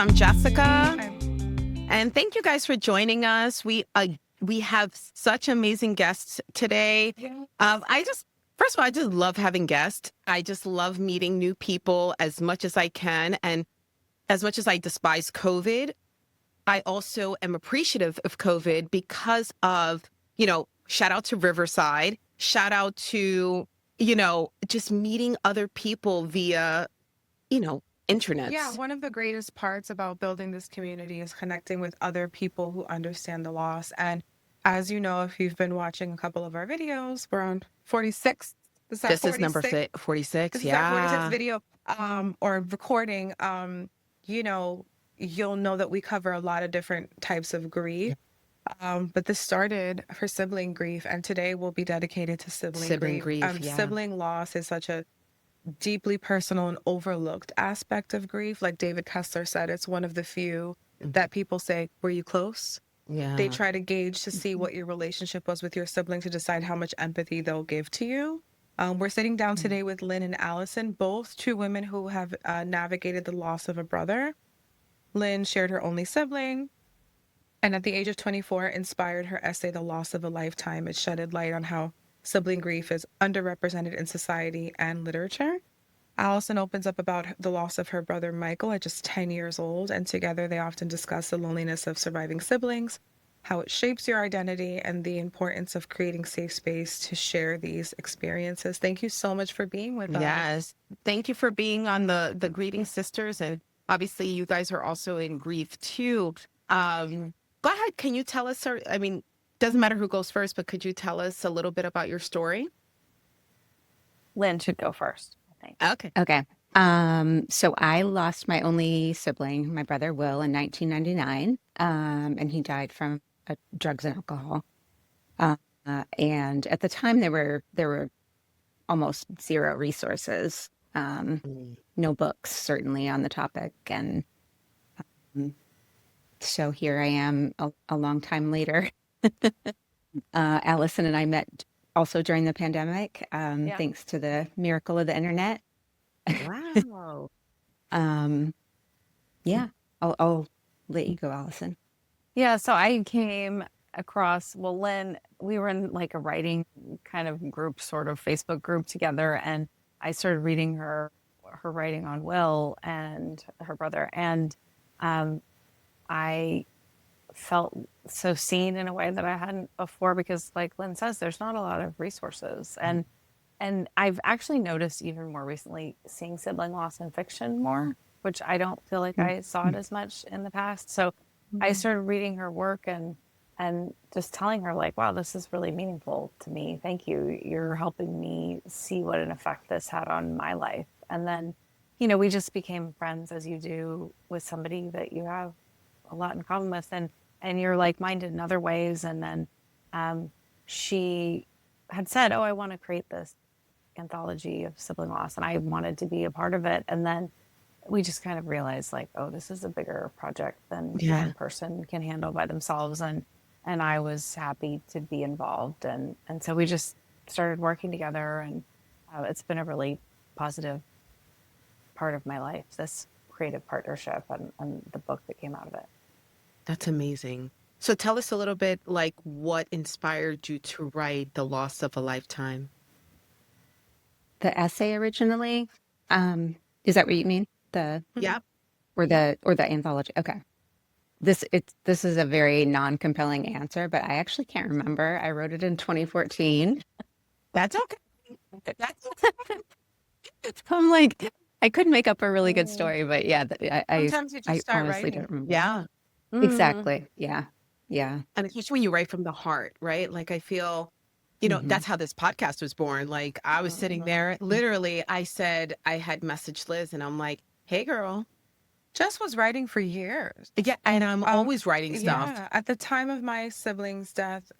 I'm Jessica, Hi. and thank you guys for joining us. We have such amazing guests today. Yeah. First of all, I just love having guests. I just love meeting new people as much as I can, and as much as I despise COVID, I also am appreciative of COVID because of, shout out to Riverside, shout out to, just meeting other people via, Yeah, internets. one of the greatest parts about building this community is connecting with other people who understand the loss. And as you know, if you've been watching a couple of our videos, we're on 46. This is our This is number 46. 46. This is our 46th Yeah. video or recording. You know, you'll know that we cover a lot of different types of grief. But this started for sibling grief, and today will be dedicated to sibling Sibling grief. grief. Yeah. Sibling loss is such a deeply personal and overlooked aspect of grief. Like David Kessler said, it's one of the few that people say, were you close? They Yeah. try to gauge to see what your relationship was with your sibling to decide how much empathy they'll give to you. We're sitting down today with Lynn and Alyson, both two women who have navigated the loss of a brother. Lynn shared her only sibling, and at the age of 24, inspired her essay, The Loss of a Lifetime. It shedded light on how sibling grief is underrepresented in society and literature. Alyson opens up about the loss of her brother Michael at just 10 years old, and together they often discuss the loneliness of surviving siblings, how it shapes your identity, and the importance of creating safe space to share these experiences. Thank you so much for being with us. Yes. Thank you for being on the Grieving Sisters. And obviously you guys are also in grief too. Go ahead. Can you tell us, doesn't matter who goes first, but could you tell us a little bit about your story? Lynn should go first, I think. Okay. Okay. So I lost my only sibling, my brother Will, in 1999, and he died from drugs and alcohol. And at the time, there were almost zero resources, no books certainly on the topic, and so here I am a long time later. Alyson and I met also during the pandemic, Yeah. thanks to the miracle of the internet. Wow. Yeah, I'll let you go, Alyson. Yeah, so I came across, well, Lynn, we were in like a writing kind of group, sort of Facebook group together, and I started reading her writing on Will and her brother, and I felt so seen in a way that I hadn't before because, like Lynn says, there's not a lot of resources, and I've actually noticed even more recently seeing sibling loss in fiction more, which I don't feel like I saw it as much in the past. So I started reading her work and just telling her like, wow, this is really meaningful to me. Thank you. You're helping me see what an effect this had on my life. And then, we just became friends as you do with somebody that you have a lot in common with and you're like-minded in other ways. And then she had said, oh, I want to create this anthology of sibling loss, and I wanted to be a part of it. And then we just kind of realized like, oh, this is a bigger project than one person can handle by themselves. And I was happy to be involved. And so we just started working together, and it's been a really positive part of my life, this creative partnership and the book that came out of it. That's amazing. So tell us a little bit like what inspired you to write The Loss of a Lifetime? The essay originally, is that what you mean? Yep. Or the anthology? Okay. This is a very non-compelling answer, but I actually can't remember. I wrote it in 2014. That's okay. That's I'm like, I could make up a really good story, but yeah, Sometimes you just I start honestly writing. don't remember. yeah. Exactly. Yeah. And especially when you write from the heart, right? Like I feel, that's how this podcast was born. Like I was sitting there, literally, I said, I had messaged Liz and I'm like, hey girl. Jess was writing for years. Yeah. And I'm always writing stuff. Yeah, at the time of my sibling's death,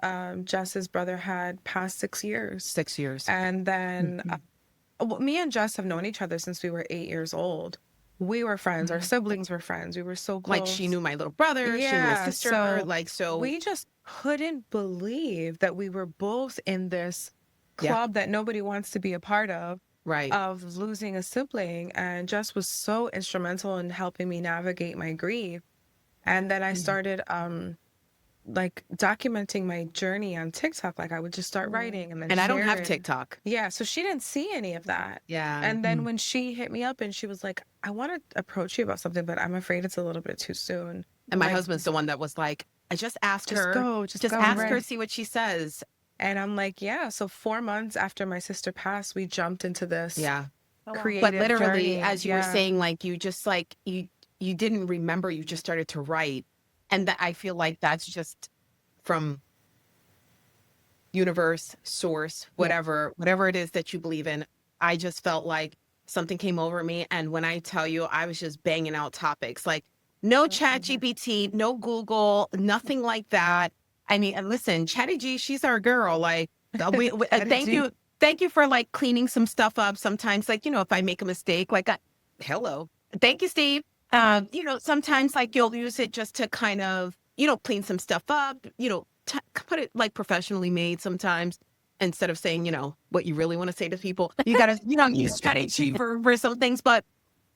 Jess's brother had passed 6 years. 6 years. And then me and Jess have known each other since we were 8 years old. We were friends. Our siblings were friends. We were so close. Like she knew my little brother, she knew my sister. So we just couldn't believe that we were both in this club that nobody wants to be a part of. Right. of losing a sibling, and Jess was so instrumental in helping me navigate my grief. And then I Mhm. started like documenting my journey on TikTok. Like I would just start writing and then And I don't share have it. TikTok. Yeah, so she didn't see any of that. Yeah. And then when she hit me up and she was like, I want to approach you about something, but I'm afraid it's a little bit too soon. And my Like, husband's the one that was like, I just just go, ask her, right? see what she says. And I'm like, yeah. So 4 months after my sister passed, we jumped into this Yeah. Oh, wow. But creative literally, journey. as you were Yeah. saying, like you just like you didn't remember, you just started to write. And that I feel like that's just from universe, source, Yeah. whatever it is that you believe in. I just felt like something came over me. And when I tell you, I was just banging out topics like no chat GPT, no Google, nothing like that. I mean, and listen, Chatty G, she's our girl. Like, Chatty G. thank you for like cleaning some stuff up. Sometimes, like, if I make a mistake, like, hello, thank you, Steve. Sometimes like you'll use it just to kind of, clean some stuff up, put it like professionally made sometimes instead of saying, what you really want to say to people. You got to, use strategy for some things. But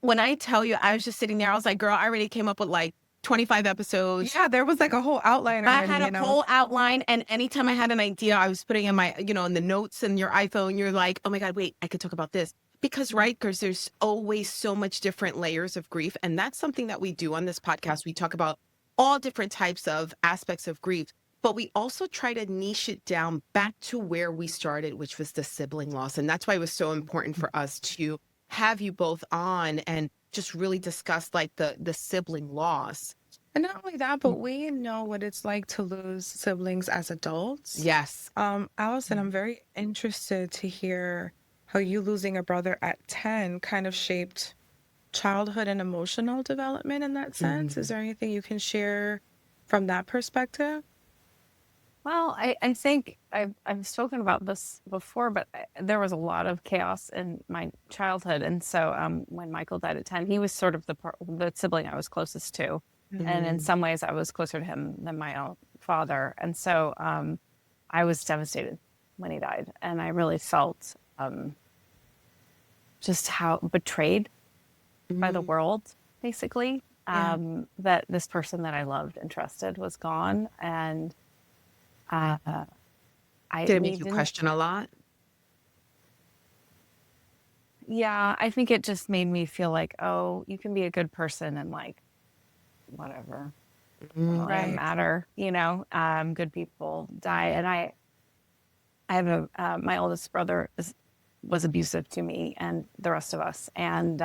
when I tell you, I was just sitting there, I was like, girl, I already came up with like 25 episodes. Yeah, there was like a whole outline I already, had a whole outline, and anytime I had an idea, I was putting in my, in the notes in your iPhone, you're like, oh my God, wait, I could talk about this. Because, right, because there's always so much different layers of grief. And that's something that we do on this podcast. We talk about all different types of aspects of grief, but we also try to niche it down back to where we started, which was the sibling loss. And that's why it was so important for us to have you both on and just really discuss like the sibling loss. And not only that, but we know what it's like to lose siblings as adults. Yes. Alyson, I'm very interested to hear how you losing a brother at 10 kind of shaped childhood and emotional development in that sense. Is there anything you can share from that perspective? Well, I think I've spoken about this before, but there was a lot of chaos in my childhood. And so when Michael died at 10, he was sort of the sibling I was closest to. And in some ways, I was closer to him than my own father. And so I was devastated when he died. And I really felt just how betrayed by the world, basically, that this person that I loved and trusted was gone. And Did it make you question a lot? Yeah, I think it just made me feel like, oh, you can be a good person and like, whatever. Well, it doesn't matter, good people die. And I have my oldest brother was abusive to me and the rest of us. And,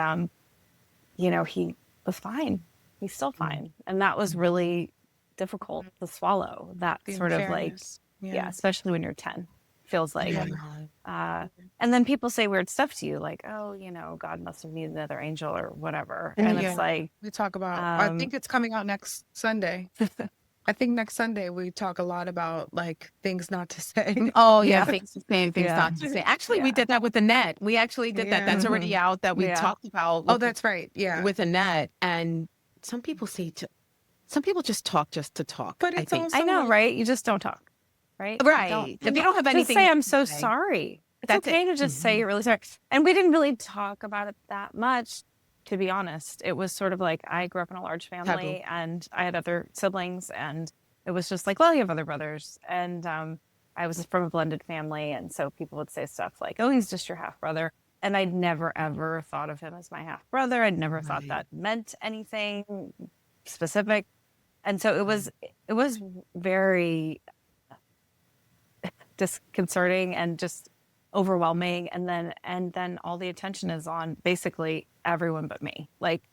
he was fine. He's still fine. And that was really difficult to swallow. That The sort of like, unfairness. yeah, especially when you're 10, feels like. Yeah. And then people say weird stuff to you, like, oh, God must have needed another angel or whatever. And it's like, We talk about, I think it's coming out next Sunday. I think next Sunday we talk a lot about like things not to say. Oh yeah, things not to say. Actually, we Yeah. did that with Annette. We actually did that. That's already out that we Yeah. talked about. Oh, that's right. Yeah. with Annette. And some people some people just talk just to talk. But I it's think. also I know, like- right? You just don't talk, right? Right. If you don't have just anything say to I'm so say. sorry. It's That's okay it. to just say you're really sorry. And we didn't really talk about it that much, to be honest. It was sort of like I grew up in a large family and I had other siblings, and it was just like, well, you have other brothers. And I was from a blended family, and so people would say stuff like, oh, he's just your half brother. And I'd never ever thought of him as my half brother. I'd never thought that meant anything specific. And so it was very disconcerting and just overwhelming. And then all the attention is on basically everyone but me. Like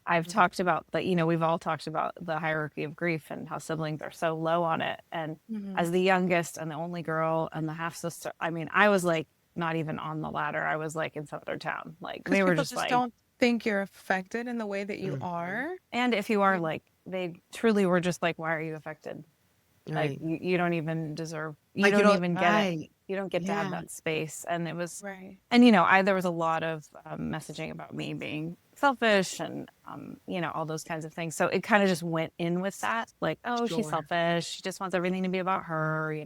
I've talked about that, we've all talked about the hierarchy of grief and how siblings are so low on it. And as the youngest and the only girl and the half sister, I mean, I was like not even on the ladder. I was like in some other town. Like they were just like, don't think you're affected in the way that you are. and if you are, like, they truly were just like, why are you affected? Like you don't even deserve, you don't even get it. You don't get to have that space. And it was, and there was a lot of messaging about me being selfish and, all those kinds of things. So it kind of just went in with that, like, oh, she's selfish. She just wants everything to be about her.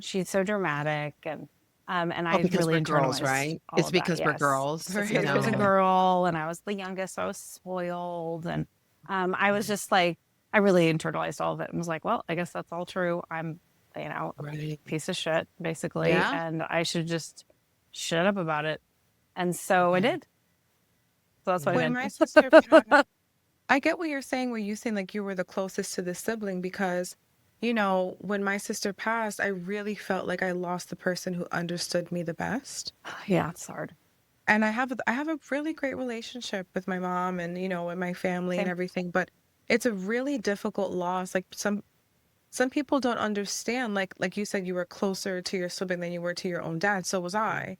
She's so dramatic. And And Oh, I because really we're girls, internalized right? all It's of that. because we're Yes. girls, It's you because I was a know? girl and I was the youngest, so I was spoiled. And I was just like, I really internalized all of it and was like, well, I guess that's all true. I'm, a Right. piece of shit, basically. Yeah. And I should just shut up about it. And so I Yeah. did. So that's what I When did. my sister passed, I get what you're saying where you saying like you were the closest to the sibling because, when my sister passed, I really felt like I lost the person who understood me the best. Yeah, it's hard. And I have a really great relationship with my mom and, with my family and Same. everything, but it's a really difficult loss. Like some people don't understand, like you said, you were closer to your sibling than you were to your own dad. So was I,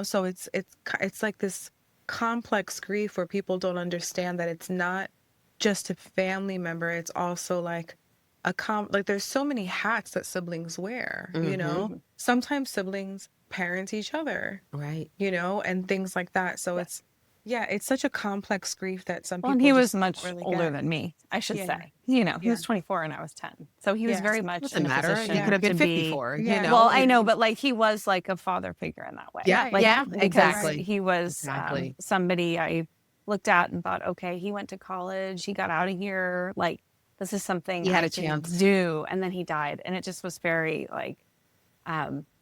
so it's like this complex grief where people don't understand that it's not just a family member. It's also like like there's so many hats that siblings wear. Mhm. Sometimes siblings parent each other, Right. and things like that. So Yes. it's such a complex grief that some Well, and people he just was don't much really older get. than me, I should Yeah. say. He Yeah. was 24 and I was 10. So he was Yes. very much Doesn't in a matter. You position could have been to be, 54, Yeah. well, I It- know, but like he was like a father figure in that way. yeah. Right. Like, Yeah. because Exactly. he was Exactly. somebody I looked at and thought, okay, he went to college, he got out of here. Like, this is something You had I a can chance. do. And then he died. And it just was very like,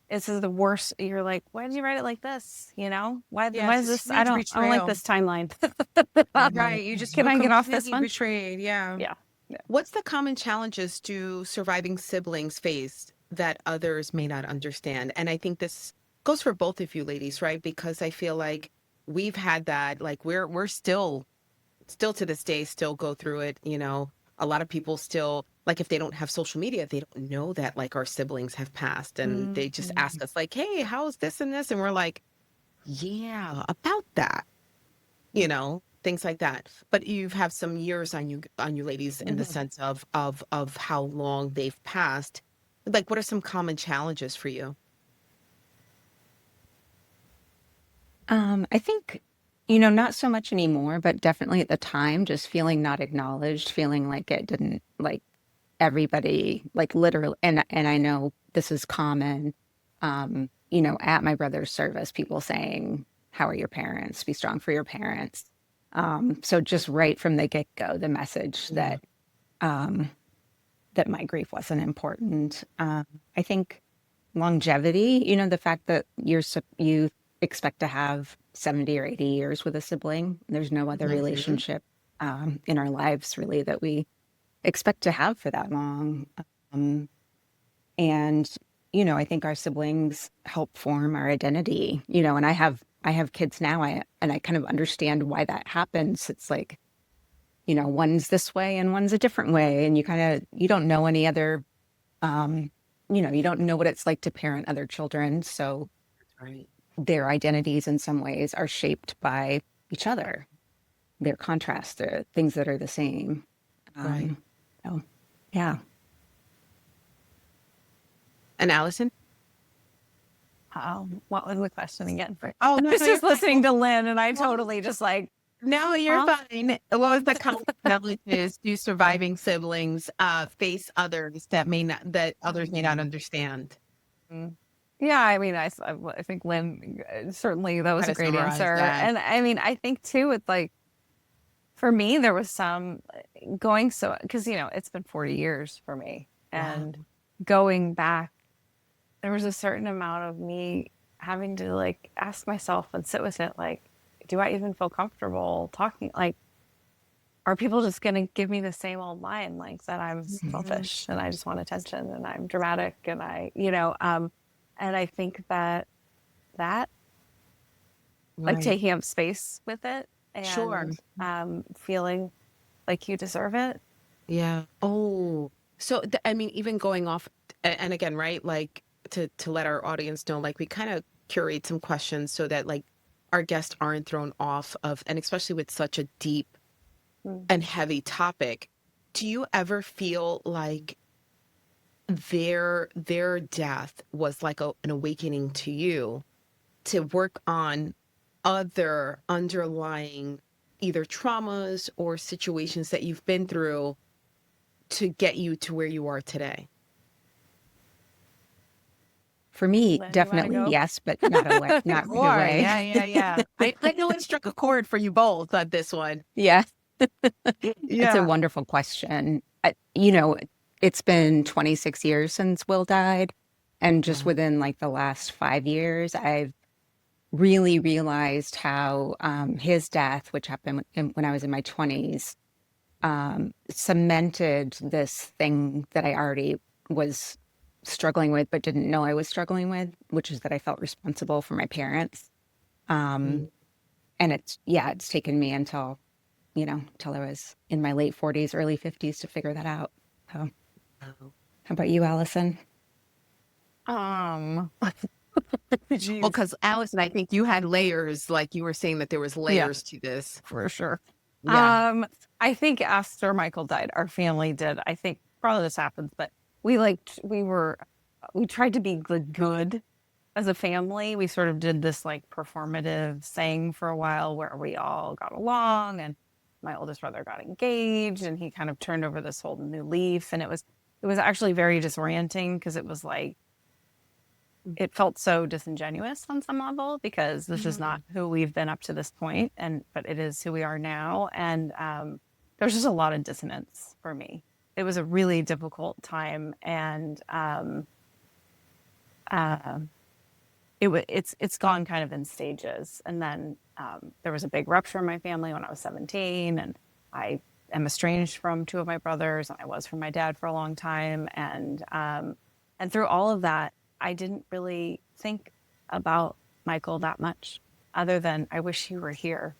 this is the worst. You're like, why did you write it like this? Why Yes, is it's this? a huge I don't like betrayal. this timeline. Right. You just Can feel I get off this completely one? betrayed. Yeah. Yeah. Yeah. What's the common challenges do surviving siblings face that others may not understand? And I think this goes for both of you ladies, right? Because I feel like we've had that, like we're still to this day still go through it. A lot of people still, like, if they don't have social media, they don't know that like our siblings have passed, and they just Mhm. ask us like, hey, how's this and this, and we're like, yeah, about that, things like that. But you've have some years on you ladies, in the Mhm. sense of how long they've passed. Like, what are some common challenges for you? I think, not so much anymore, but definitely at the time, just feeling not acknowledged, feeling like it didn't, like everybody, like literally, and I know this is common, at my brother's service, people saying, "How are your parents? Be strong for your parents." So just right from the get-go, the message Yeah. um, that my grief wasn't important. I think longevity, the fact that you expect to have 70 or 80 years with a sibling. There's no other Hmm. relationship in our lives really that we expect to have for that long. Um, and I think our siblings help form our identity. And I have kids now. I kind of understand why that happens. It's like, one's this way and one's a different way, and you don't know any other. Um, you don't know what it's like to parent other children, so Right. their identities in some ways are shaped by each other. Their contrasts, the things that are the same. Right. Um, so, yeah. And Allison? What was the question again? Oh, I no, was no, you're just fine. listening to Lynn and I Well, totally just like, no, you're huh? fine. What was the common challenges do surviving siblings face that others may not understand? Mm. Yeah, I mean, I think Lynn, certainly that was Try a to great summarize answer. that. And I mean, I think too, it's like, for me, there was some going so, because, it's been 40 years for me. Wow. And going back, there was a certain amount of me having to like ask myself and sit with it, like, do I even feel comfortable talking? Like, are people just going to give me the same old line, like that I'm Mhm. selfish and I just want attention and I'm dramatic and and I think that like Right. taking up space with it Sure. and feeling like you deserve it. Yeah. Oh, so I mean, even going off, and again, right? Like, to let our audience know, like, we kind of curate some questions so that like our guests aren't thrown off of, and especially with such a deep Mm. and heavy topic. Do you ever feel like their death was like an awakening to you to work on other underlying either traumas or situations that you've been through to get you to where you are today? For me, Lynn, you wanna definitely go? yes, but not away, not right Sure. away. Yeah. I know it struck a chord for you both on this one. Yeah, it's a Yeah. wonderful question. You know, it's been 26 years since Will died, and just Wow. within like the last 5 years, I've really realized how his death, which happened when I was in my 20s, cemented this thing that I already was struggling with, but didn't know I was struggling with, which is that I felt responsible for my parents. Um, Mm. and it's taken me until, till I was in my late 40s, early 50s to figure that out. So, Wow. how about you, Allison? Um, Well, Jeez. because Alyson, I think you had layers, like you were saying that there was Yeah. layers to this. For sure. Yeah. I think after Michael died, our family did. I think probably this happens, but we tried to be good as a family. We sort of did this like performative saying for a while where we all got along, and my oldest brother got engaged, and he kind of turned over this whole new leaf, and it was actually very disorienting because it was like it felt so disingenuous on some level because this is not who we've been up to this point, but it is who we are now. And there's just a lot of dissonance for me. It was a really difficult time, and it's gone kind of in stages. And then there was a big rupture in my family when I was 17, and I am estranged from two of my brothers, and I was from my dad for a long time. And through all of that, I didn't really think about Michael that much, other than I wish he were here.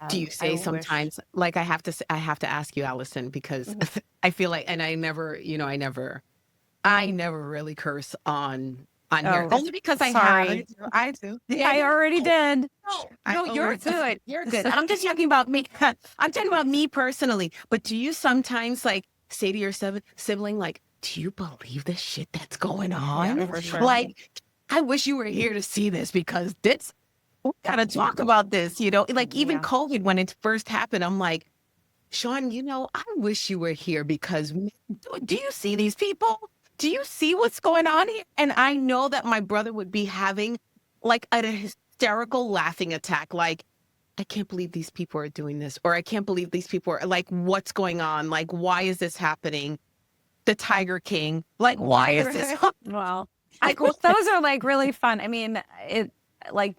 Do you I say wish. sometimes, like I have to ask you, Alyson, because I feel like, and I never really curse on here, Oh, only because I sorry. have. I do. Yeah, I already did. No, you're always do. good. You're good. I'm just talking about me. I'm talking about me personally. But do you sometimes like say to your sibling, like, do you believe the shit that's going on? Yeah, for sure. Like, I wish you were here to see this because we gotta talk about this, like even Yeah. COVID when it first happened, I'm like, Sean, I wish you were here because do you see these people? Do you see what's going on here? And I know that my brother would be having like a hysterical laughing attack. Like, I can't believe these people are doing this, or I can't believe these people are like, what's going on? Like, why is this happening? The Tiger King, like, why is this? Well, Like, those are like really fun. I mean, like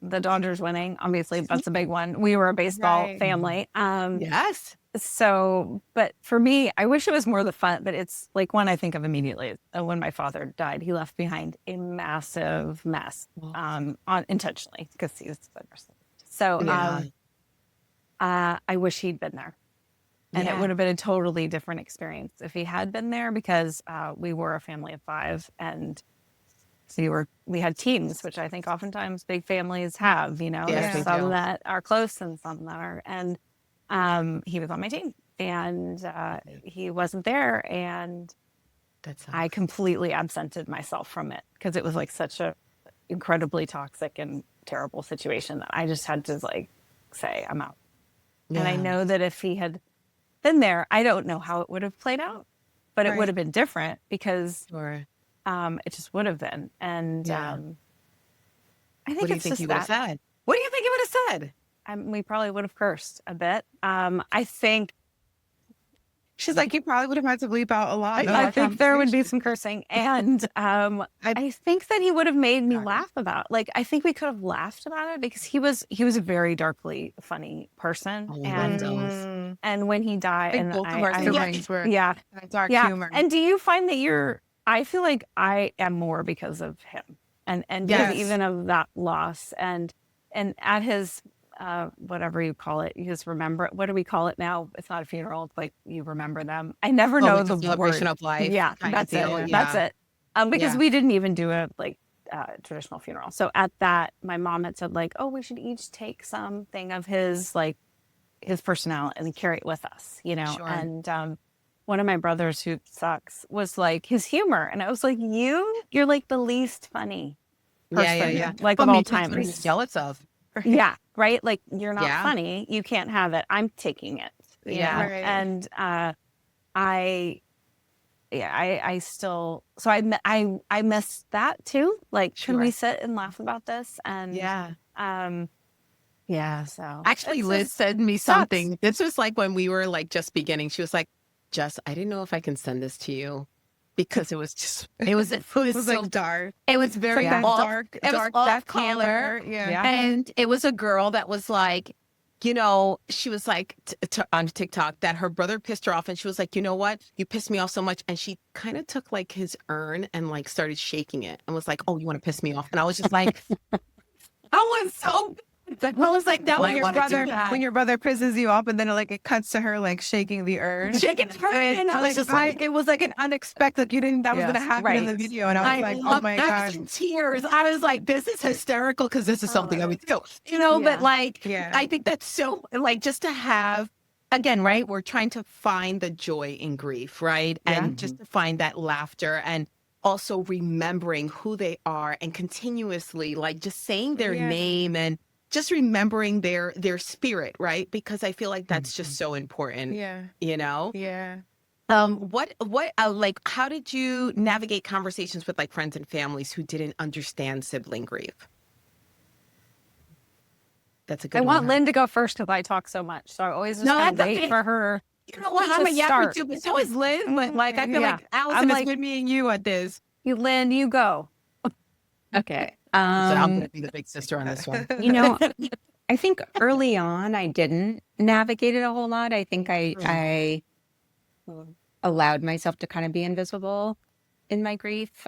the Dodgers winning, obviously that's a big one. We were a baseball Right. family. yes. So, but for me, I wish it was more the fun, but it's like one I think of immediately when my father died. He left behind a massive mess, intentionally because he was a person. So, I wish he'd been there. And it would have been a totally different experience if he had been there because we were a family of 5, and so we had teams, which I think oftentimes big families have. Yes, There's they some do. that are close and some that are. And he was on my team, and he wasn't there, and That's I completely absented myself from it because it was like such a incredibly toxic and terrible situation that I just had to like say I'm out. And I know that if he had been there, I don't know how it would have played out, but it Right. would have been different because Sure. it just would have been. And Yeah. I think What do you it's think just he would have that said? What do you think he would have said? we probably would have cursed a bit. I think She's like, you probably would have had to bleep out a lot. I think there would be some cursing, and I think that he would have made me laugh about. Like, I think we could have laughed about it because he was a very darkly funny person, and when he died, I think and both of our siblings were dark humor. And do you find that I feel like I am more because of him, and because Yes. even of that loss, and at his whatever you call it, you just remember. What do we call it now? It's not a funeral. It's like you remember them. I never know Like the a celebration word. of life. Yeah, kind that's of it. deal. That's it. Because Yeah. we didn't even do a traditional funeral. So at that, my mom had said like, oh, we should each take something of his personality and carry it with us, Sure. And one of my brothers who sucks was like his humor, and I was like, you're like the least funny person, like But of all maybe that's time. what he's jealous of. Yeah, right. Like you're not Yeah. funny. You can't have it. I'm taking it. Yeah. Know? Right. And I I still, so I miss that too. Like, can we sit and laugh about this? And Yeah. So Actually, it's Liz just said me sucks. something. This was like when we were like just beginning. She was like, Jess, I didn't know if I can send this to you because it was just, it was It so, was like dark. it was very It's like that off, dark, it was dark, off that color. color. Yeah. Yeah. And it was a girl that was like, you know, she was like on TikTok that her brother pissed her off. And she was like, you know what? You pissed me off so much. And she kind of took like his urn and like started shaking it and was like, oh, you want to piss me off? And I was just like, I was so, I was like, that When your brother pisses you off, and then it cuts to her like shaking the urn. shaking her. And I was just like, it was like an unexpected. You didn't. That was gonna happen in the video, and I was like, oh my I was god. in tears. I was like, this is hysterical because this is something I would do, you know, but like, Yeah. I think that's so like just to have, again, right? We're trying to find the joy in grief, right? And just to find that laughter and also remembering who they are and continuously like just saying their name and just remembering their spirit, right? Because I feel like that's just so important. Yeah. You know? Yeah. What like how did you navigate conversations with like friends and families who didn't understand sibling grief? That's a good I one. want Lynn to go first because I talk so much. So I always just that's wait okay. for her. You know what? I'm a yappy start. too, but so is Lynn. But like I feel like Alyson is with me and you at this. Lynn, you go. Okay. So I'm gonna be the big sister on this one. You know, I think early on I didn't navigate it a whole lot. I think I allowed myself to kind of be invisible in my grief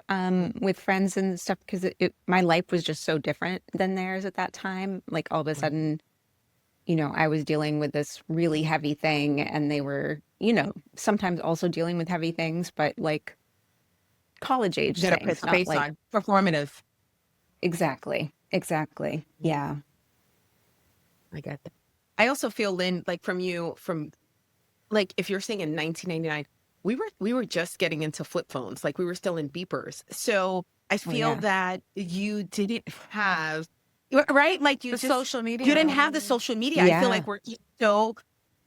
with friends and stuff because my life was just so different than theirs at that time. Like all of a sudden, you know, I was dealing with this really heavy thing and they were, you know, sometimes also dealing with heavy things, but like college age Get a things, not face like on performative. exactly. Yeah. I get that. I also feel, Lynn, like from like if you're saying in 1999, we were just getting into flip phones, like we were still in beepers. So I feel that you didn't have right, like you The just social media. you didn't have the social media. I feel Yeah. like we're so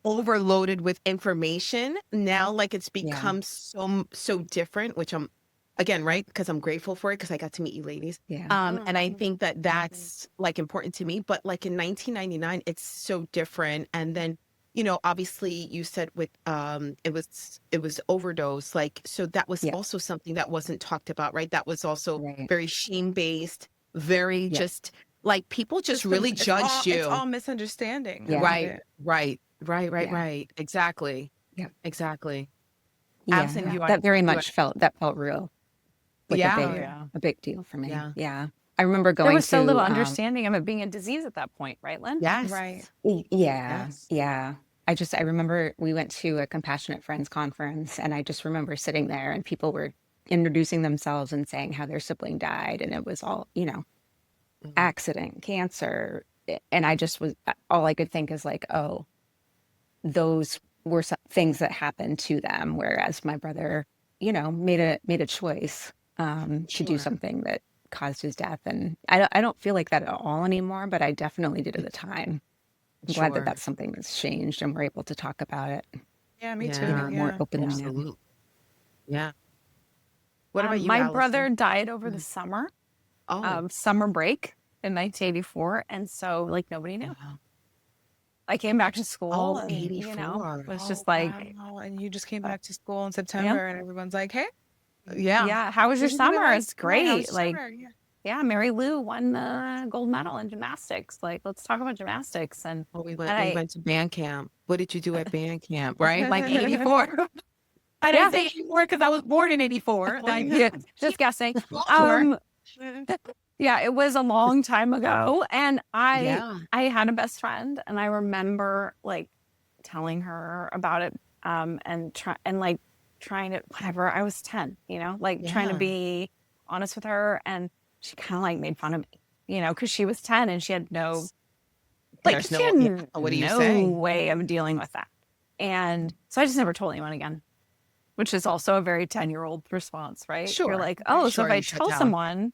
overloaded with information now. Like it's become so different, which I'm again right because I'm grateful for it because I got to meet you ladies. Yeah. And I think that that's like important to me. But like in 1999, it's so different. And then, you know, obviously you said with it was overdose. Like so that was also something that wasn't talked about, right? That was also very shame based, very just like people just really judged you. It's all misunderstanding. Yeah. Right. Exactly. Yeah. Exactly. Yeah. Alyson, you that very much felt real. Like Yeah. a big deal for me. Yeah. Yeah. I remember going There was to so little understanding of it being a disease at that point, right, Lynn? Yes. Right. Yeah. Yes. Yeah. I remember we went to a Compassionate Friends conference and I just remember sitting there and people were introducing themselves and saying how their sibling died and it was all, you know, accident, cancer. And I just was, all I could think is like, oh, those were some things that happened to them. Whereas my brother, you know, made a choice to do something that caused his death. And I don't feel like that at all anymore, but I definitely did at the time. I'm glad that that's something that's changed and we're able to talk about it. Yeah, me too. You know, more openly. Absolutely. Yeah. What about you, My Alyson? brother died over the summer, summer break in 1984. And so like nobody knew. Wow. I came back to school Oh, and, 84. you know, it was just like, wow. And you just came back to school in September and everyone's like, hey. yeah, how was your summer? It's great. Like, summer? yeah, Mary Lou won the gold medal in gymnastics. Like, let's talk about gymnastics. And we went to band camp. What did you do at band camp? Right? Like 84. I didn't say 84 because I was born in 84. Like, just guessing. Sure. Yeah, it was a long time ago. And Yeah. I had a best friend and I remember like telling her about it and trying to, whatever, I was 10, you know, like trying to be honest with her. And she kind of like made fun of me, you know, because she was 10 and she had no, like, There's she no- had yeah, what do you no say? way of dealing with that. And so I just never told anyone again, which is also a very 10-year-old response, right? Sure. You're like, oh, so Sure, if I you shut tell down. someone,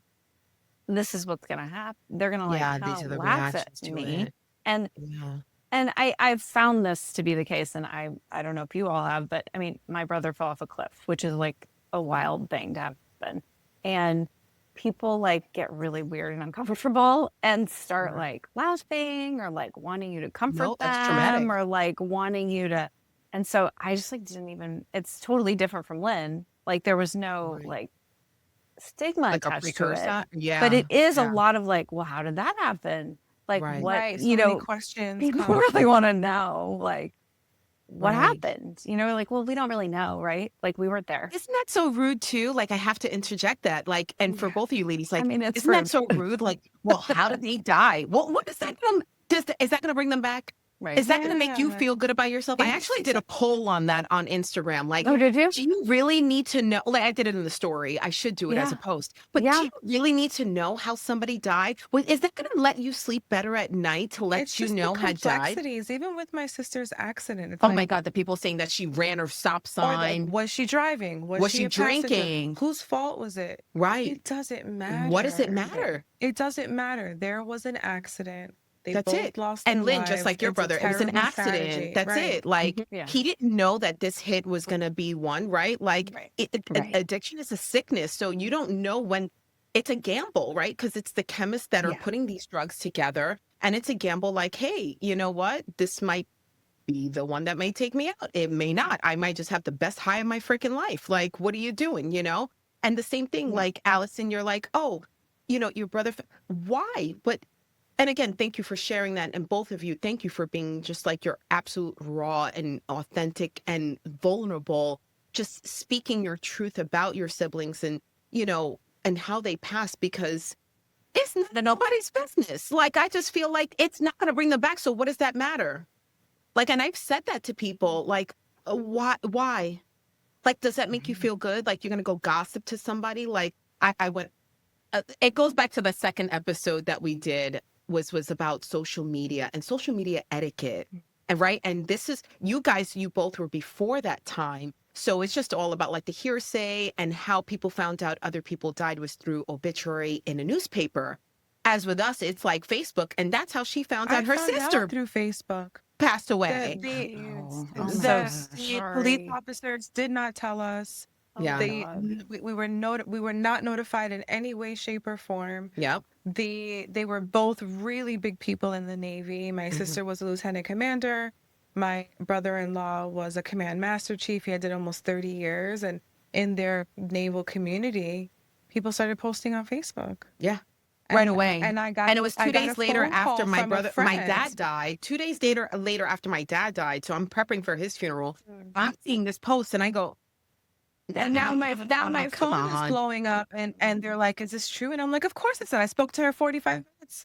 this is what's going to happen. They're going to like Yeah, kinda these are the laugh reactions at to me. it. And Yeah. and I've found this to be the case, and I don't know if you all have, but I mean, my brother fell off a cliff, which is like a wild thing to happen. And people like get really weird and uncomfortable and start like laughing or like wanting you to comfort No, that's them traumatic. or like wanting you to. And so I just like didn't even, it's totally different from Lynn. Like there was no Right. like stigma Like a attached to it. precursor? But Yeah. it is a Yeah. lot of like, well, how did that happen? Like Right. what, Right. you So many know, questions people come. really want to know like what Right. happened? You know, like, well, we don't really know, right? Like we weren't there. Isn't that so rude too? Like I have to interject that. Like, and for Yeah. both of you ladies, I like, mean, it's isn't that rude. so rude? Like, well, how did they die? Well, what is that gonna is that gonna bring them back? Right. Is that gonna make you Yeah. feel good about yourself? I It's actually did a poll on that on Instagram. Like, Oh, did you? do you really need to know? Like, I did it in the story. I should do it as a Yeah. post. But do Yeah. you really need to know how somebody died? Is that gonna let you sleep better at night to let it's you just the know how died? complexities. Even with my sister's accident, it's Oh like, my God, the people saying that she ran her stop or like, sign. was she driving? Was she she a passenger? drinking? Whose fault was it? Right. It doesn't What does it matter. matter? It doesn't matter. There was an accident. They That's both it. lost their And Lynn, just lives. like your It's a brother, it was an terrible accident. tragedy. That's Right. it. Like Yeah. he didn't know that this hit was going to be one, right? Like Right. Right. addiction is a sickness. So you don't know when it's a gamble, right? Because it's the chemists that are Yeah. putting these drugs together. And it's a gamble like, hey, you know what? This might be the one that may take me out. It may not. I might just have the best high of my freaking life. Like, what are you doing? You know? And the same thing, Yeah. like Alyson, you're like, oh, you know, your brother, why? But and again, thank you for sharing that. And both of you, thank you for being just like your absolute raw and authentic and vulnerable, just speaking your truth about your siblings and, you know, and how they pass because it's none of nobody's business. Like, I just feel like it's not going to bring them back. So what does that matter? Like, and I've said that to people, like, why? Like, does that make you feel good? Like, you're going to go gossip to somebody? Like, I went, it goes back to the second episode that we did was about social media and social media etiquette. And right. And this is you guys, you both were before that time. So it's just all about like the hearsay and how people found out other people died was through obituary in a newspaper. As with us, it's like Facebook. And that's how she found out I her found sister out through Facebook. passed The away. the Oh, I'm oh so my the gosh. police sorry. officers did not tell us. Oh Yeah. my They God. we were not notified in any way, shape, or form. Yep. They were both really big people in the Navy. My sister was a lieutenant commander. My brother-in-law was a command master chief. He had did almost 30 years. And in their naval community, people started posting on Facebook. Yeah. Right And away. and I got And it was I 2 got a days later phone after call my from a brother, my dad friend. died. 2 days later after my dad died. So I'm prepping for his funeral. Mm. I'm seeing this post and I go, And now my come phone is on. blowing up, and they're like, "Is this true?" And I'm like, "Of course it's not." I spoke to her 45 minutes.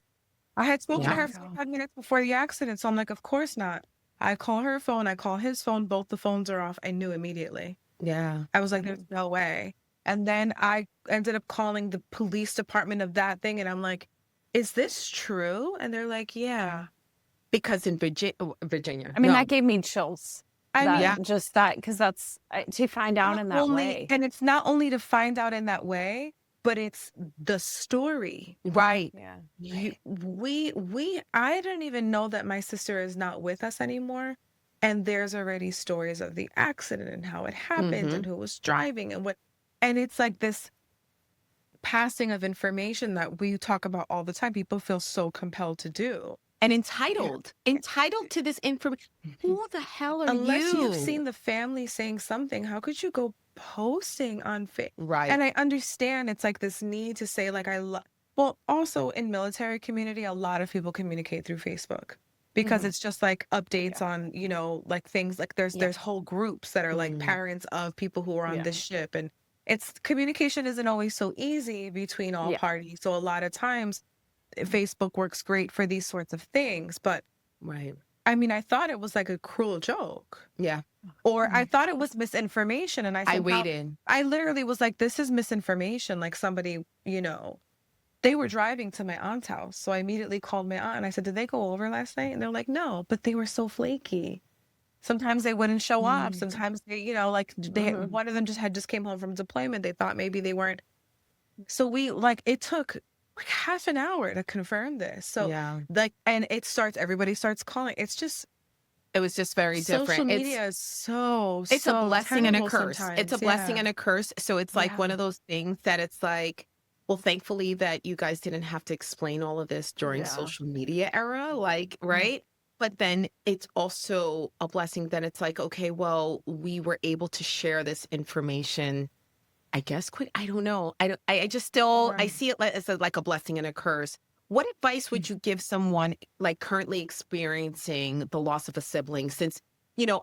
I had spoken to Yeah. her 45 minutes before the accident, so I'm like, "Of course not." I call her phone, I call his phone, both the phones are off. I knew immediately. Yeah. I was like, "There's no way." And then I ended up calling the police department of that thing, and I'm like, "Is this true?" And they're like, "Yeah." Because in Virginia. I mean, No. that gave me chills. I That, mean, Yeah. just that, because that's to find out in that only, way. and it's not only to find out in that way, but it's the story. Right. Yeah. I don't even know that my sister is not with us anymore. And there's already stories of the accident and how it happened Mhm. and who was driving and what. And it's like this passing of information that we talk about all the time. People feel so compelled to do. And entitled to this information. Who the hell are Unless you? you've seen the family saying something, how could you go posting on Facebook? Right. And I understand it's like this need to say, like, well, also in military community, a lot of people communicate through Facebook because Mhm. it's just like updates on, like things like there's Yeah. whole groups that are like Mm. parents of people who are on Yeah. this ship. And it's communication isn't always so easy between all Yeah. parties. So a lot of times Facebook works great for these sorts of things. But Right. I mean, I thought it was like a cruel joke. Yeah. Or I thought it was misinformation. And I said, I "How-" waited. I literally was like, this is misinformation. Like somebody, they were driving to my aunt's house. So I immediately called my aunt and I said, "Did they go over last night?" And they're like, "No," but they were so flaky. Sometimes they wouldn't show up. Sometimes they, like Mhm. one of them just came home from deployment. They thought maybe they weren't. So it took like half an hour to confirm this. So Yeah. everybody starts calling. It's just, It was just very different. Social media is so, It's a so blessing and a terrible curse. It's a sometimes. blessing Yeah. and a curse. So it's like one Yeah. of those things that it's like, well, thankfully that you guys didn't have to explain all of this during Yeah. social media era, like, Mm. right? But then it's also a blessing that it's like, okay, well, we were able to share this information, I guess, quick. I don't know. I just still, I Right. see it as like a blessing and a curse. What advice would you give someone like currently experiencing the loss of a sibling since,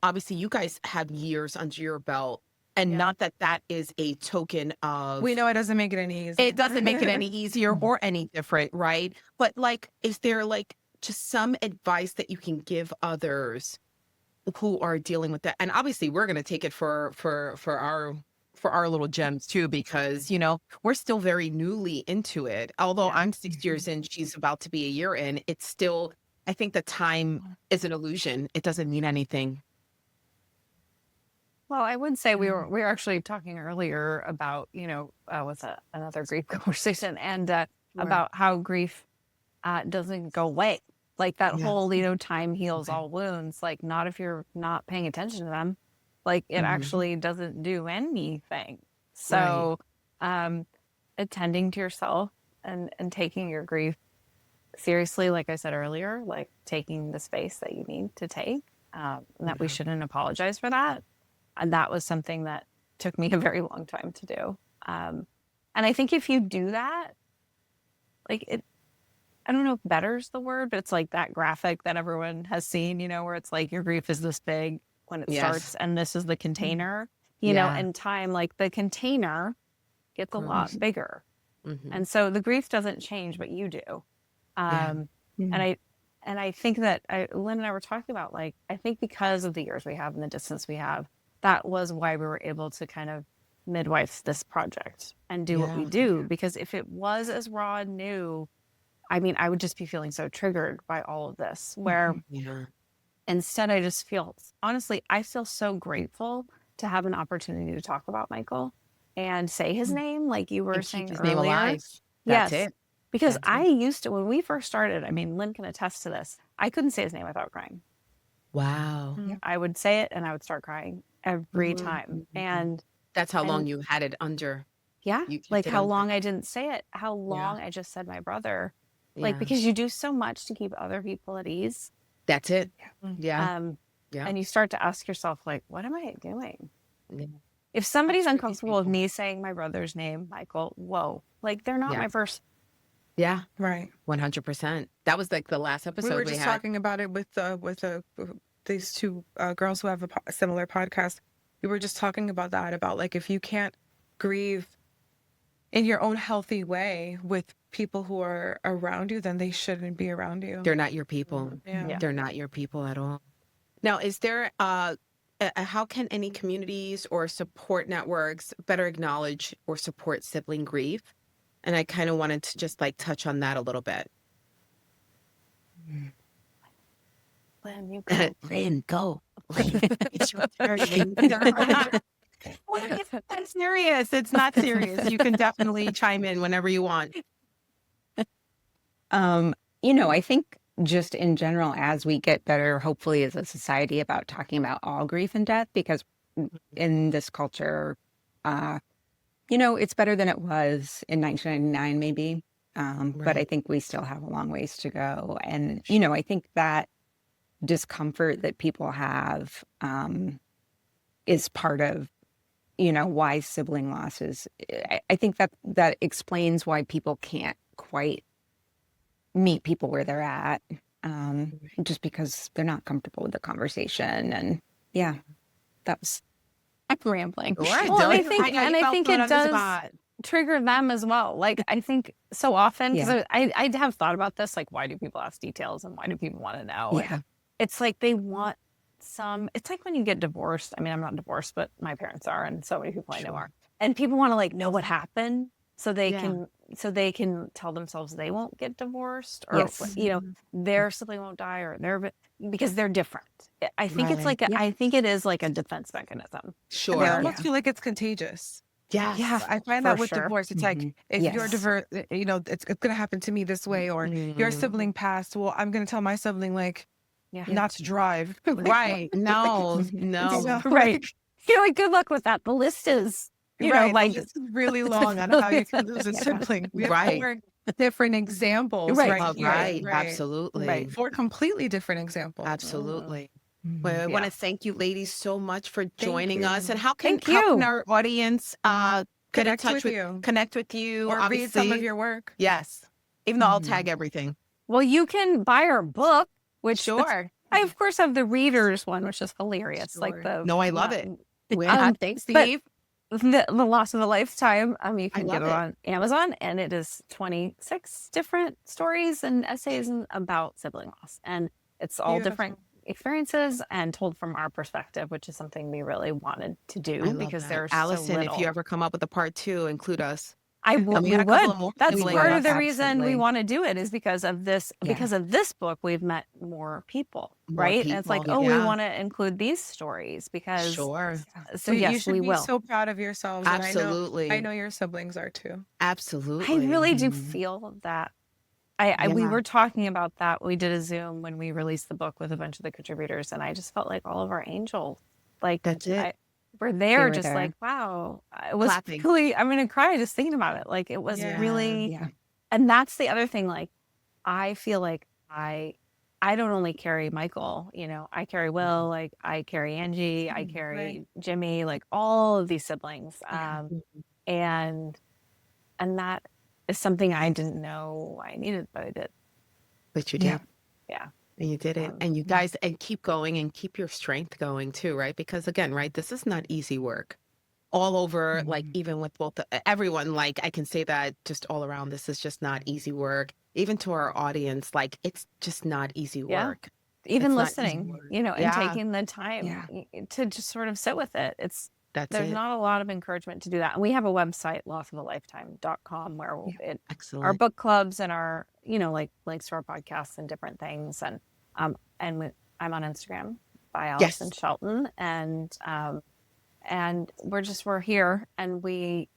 obviously you guys have years under your belt, and Yeah. not that that is a token of, We know it doesn't make it any easier. it doesn't make it any easier or any different, right? But like, is there like just some advice that you can give others who are dealing with that? And obviously we're going to take it for our little gems too, because we're still very newly into it. Although Yeah. I'm 6 years in, she's about to be a year in. It's still, I think the time is an illusion. It doesn't mean anything. Well, I would say we were actually talking earlier about with another grief conversation and about how grief doesn't go away. Like that Yes. whole time heals Okay. all wounds. Like not if you're not paying attention to them. Like it actually doesn't do anything. So, attending to yourself and taking your grief seriously, like I said earlier, like taking the space that you need to take, and that we shouldn't apologize for that. And that was something that took me a very long time to do. And I think if you do that, like it, I don't know if better's the word, but it's like that graphic that everyone has seen, where it's like your grief is this big when it Yes. starts and this is the container, Yeah. and time, like the container gets a lot Grows. bigger. Mhm. And so the grief doesn't change, but you do. Yeah. And I think that Lynn and I were talking about, like, I think because of the years we have and the distance we have, that was why we were able to kind of midwife this project and do what we Yeah. do. Because if it was as raw and new, I mean, I would just be feeling so triggered by all of this, where Yeah. instead I just feel, honestly, I feel so grateful to have an opportunity to talk about Michael and say his name, like you were And keep saying his earlier. name alive. That's Yes. it. Because That's I it. used to, when we first started, I mean, Lynn can attest to this. I couldn't say his name without crying. Wow. I would say it and I would start crying every Mhm. time. Mhm. That's how long And you had it under. yeah, You kept like it how under. long I didn't say it, how Yeah. long I just said my brother. Like, Yeah. because you do so much to keep other people at ease. That's it. Mm. Yeah. Um, Yeah. and you start to ask yourself, like, what am I doing? Yeah. If somebody's Treat these uncomfortable with people. me saying my brother's name, Michael, whoa, like they're not Yeah. my person. Yeah. Right. 100%. That was like the last We episode were we just had. talking about it with these two girls who have a similar podcast. We were just talking about that, about like if you can't grieve in your own healthy way with people who are around you, then they shouldn't be around you. They're not your people. Yeah. They're not your people at all. Now, is there how can any communities or support networks better acknowledge or support sibling grief? And I kind of wanted to just like touch on that a little bit. Lynn, you go. Lynn, go. It's your turn. Well, it's not serious. It's not serious. You can definitely chime in whenever you want. I think just in general, as we get better, hopefully as a society, about talking about all grief and death, because in this culture, it's better than it was in 1999, maybe. But I Right. think we still have a long ways to go. And, I think that discomfort that people have is part of, why sibling loss is. I think that explains why people can't quite meet people where they're at, just because they're not comfortable with the conversation. And yeah, I'm rambling. All right, Well, and I Dylan. think, I know and you I felt think put it on the does spot. trigger them as well. Like, I think so often, because Yeah. I have thought about this, like, why do people ask details and why do people want to know? And Yeah. it's like they want it's like when you get divorced. I mean, I'm not divorced, but my parents are, and so many people I know Sure. are. And people want to like know what happened so they Yeah. can tell themselves they won't get divorced, or Yes. their sibling won't die, or because they're different. I think it's Right. like Yeah. I think it is like a defense mechanism. And Sure. I Where- almost feel like it's contagious. Yes. Yeah. I find For that with sure. divorce, it's like Mhm. if you're Yes. divorced, it's going to happen to me this way, or your Mhm. sibling passed. Well, I'm going to tell my sibling like, Yeah. not to drive. Right. No, no. So, Right. You're like, good luck with that. The list is, right. like, This is really long on how you can lose a sibling. We have Right. 4 different examples Right. right here. Right. Right. Absolutely. Right. 4 completely different examples. Absolutely. Mhm. Well, I want Yeah. to thank you ladies so much for joining you. us. And how can Thank you. our audience get in Connect touch with you. connect with you? Or read some of Obviously, your work. yes. Even though I'll Mhm. tag everything. Well, you can buy our book, which Sure. I of course have the readers one, which is hilarious. Like Sure. the No, I love it. Thanks, but Steve. the loss of a lifetime. You I can get love it it. on Amazon, and it is 26 different stories and essays about sibling loss, and it's all different experiences and told from our perspective, which is something we really wanted to I do love because that. there's so Allison, if you little. ever come up with a part 2, include us. I And we we got a couple would. of more That's sibling part of ones. the reason we Absolutely. want to do it is because of this. Yeah. Because of this book, we've met more people, More right? And it's like, people, oh, we yeah. want to include these stories because. Sure. So you yes, should we be will. so proud of yourselves. And Absolutely. I know your siblings are too. Absolutely. I really do Mhm. feel that. We Yeah. were talking about that. We did a Zoom when we released the book with a bunch of the contributors, and I just felt like all of our angels, like That's it. were there, were just there. like, wow. It was Clapping. really. I'm gonna cry just thinking about it. Like it was Yeah. really. Yeah. And that's the other thing. Like I feel like I don't only carry Michael. I carry Will. Like I carry Angie. I carry Right. Jimmy. Like all of these siblings. Yeah. And that is something I didn't know I needed, but I did. But you Yeah. did. Yeah. And you did it. And you guys, and keep going and keep your strength going too, right? Because again, right, this is not easy work. All over, like even with both everyone, like I can say that just all around, this is just not easy work. Even to our audience, like it's just not easy Yeah. work. Even It's not easy listening, work. and Yeah. taking the time Yeah. to just sort of sit with it. That's There's it. not a lot of encouragement to do that. And we have a website, lossofaLifetime.com, where our Excellent. book clubs and our, like links to our podcasts and different things. And I'm on Instagram by Yes. Alyson Shelton. And we're here, and we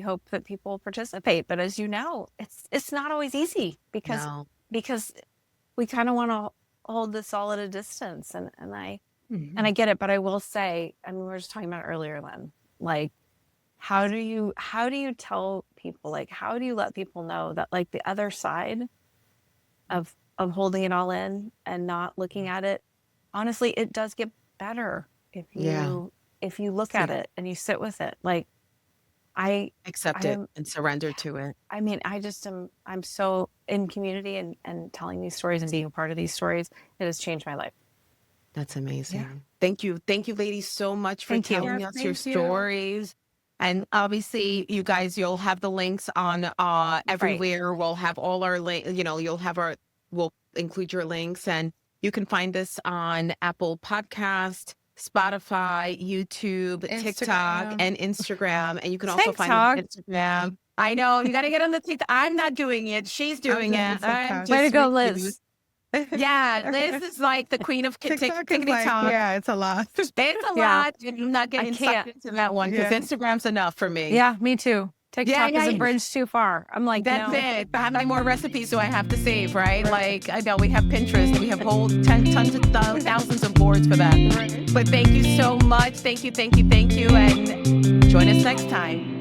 hope that people participate. But as you know, it's not always easy because No. we kind of want to hold this all at a distance. And I Mhm. get it, but I will say, we were just talking about it earlier, Lynn, like, how do you tell people, like, how do you let people know that, like, the other side of holding it all in and not looking at it, honestly, it does get better if you look at it and you sit with it. Like, Accept it and surrender to it. I'm so in community and telling these stories and being a part of these stories. It has changed my life. That's amazing. Thank you. Thank you, ladies, so much for Thank you. telling Yes, us your thank you. stories. And obviously, you guys, you'll have the links on everywhere. We'll have all our we'll include your links, and you can find us on Apple Podcast, Spotify, YouTube, TikTok, Instagram. and Instagram. And you can also find us on Instagram. I know, you got to get on the TikTok. I'm not doing it. She's doing doing it. the TikTok. Way to go, refused. Liz. Yeah, Liz is like the queen of TikTok is like, TikTok. yeah, it's a lot. It's a Yeah. lot. And I'm not getting can't. sucked into that one because Yeah. Instagram's enough for me. Yeah, me too. TikTok yeah, is a yeah. bridge too far. I'm like, That's no. it. But how many more recipes do I have to save, right? Like, I know we have Pinterest. We have whole tons of thousands of boards for that. But thank you so much. Thank you. And join us next time.